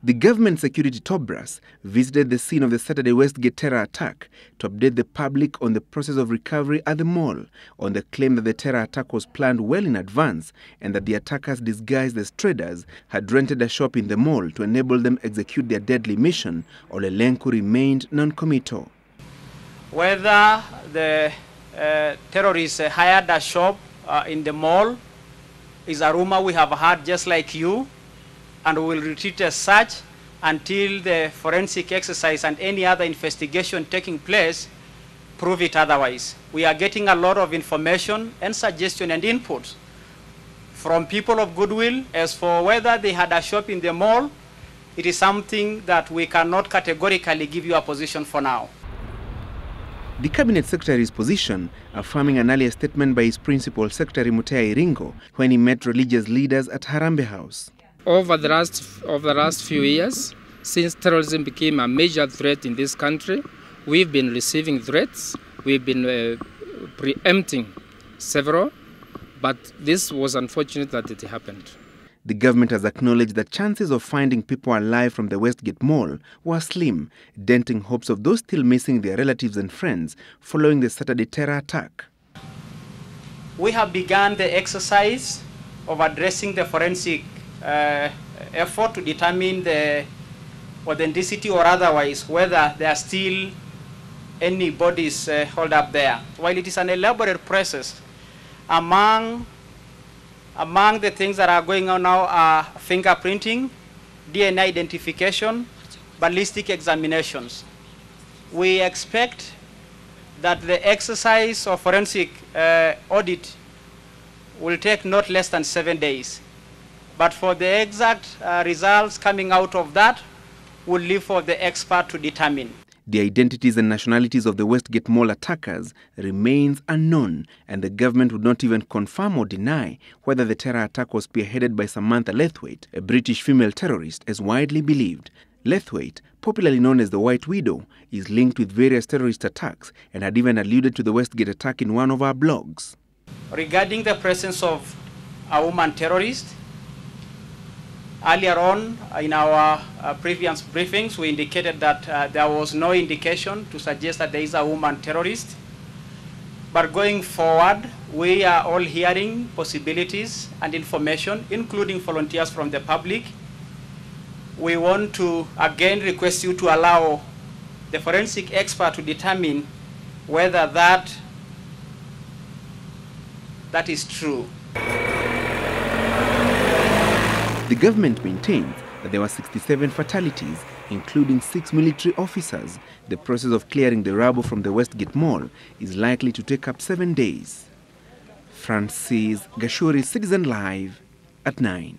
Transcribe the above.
The government security top brass visited the scene of the Saturday Westgate terror attack to update the public on the process of recovery at the mall, on the claim that the terror attack was planned well in advance and that the attackers, disguised as traders, had rented a shop in the mall to enable them execute their deadly mission. Ole Lenku remained non-committal. Whether the terrorists hired a shop in the mall is a rumor we have heard just like you, and we will retreat as such until the forensic exercise and any other investigation taking place prove it otherwise. We are getting a lot of information and suggestion and input from people of goodwill. As for whether they had a shop in the mall, it is something that we cannot categorically give you a position for now. The Cabinet Secretary's position, affirming an earlier statement by his Principal Secretary Mutea Iringo when he met religious leaders at Harambee House. Over the last few years, since terrorism became a major threat in this country, we've been receiving threats. We've been preempting several, but this was unfortunate that it happened. The government has acknowledged that chances of finding people alive from the Westgate Mall were slim, denting hopes of those still missing their relatives and friends following the Saturday terror attack. We have begun the exercise of addressing the forensic effort to determine the authenticity or otherwise whether there are still any bodies held up there. While it is an elaborate process, among the things that are going on now are fingerprinting, DNA identification, ballistic examinations. We expect that the exercise of forensic audit will take not less than 7 days. But for the exact results coming out of that, we'll leave for the expert to determine. The identities and nationalities of the Westgate Mall attackers remains unknown, and the government would not even confirm or deny whether the terror attack was spearheaded by Samantha Lethwaite, a British female terrorist, as widely believed. Lethwaite, popularly known as the White Widow, is linked with various terrorist attacks and had even alluded to the Westgate attack in one of our blogs. Regarding the presence of a woman terrorist, earlier on in our previous briefings, we indicated that there was no indication to suggest that there is a woman terrorist. But going forward, we are all hearing possibilities and information, including volunteers from the public. We want to again request you to allow the forensic expert to determine whether that is true. The government maintains that there were 67 fatalities, including 6 military officers. The process of clearing the rubble from the Westgate Mall is likely to take up 7 days. Francis Gachuri, Citizen Live at 9.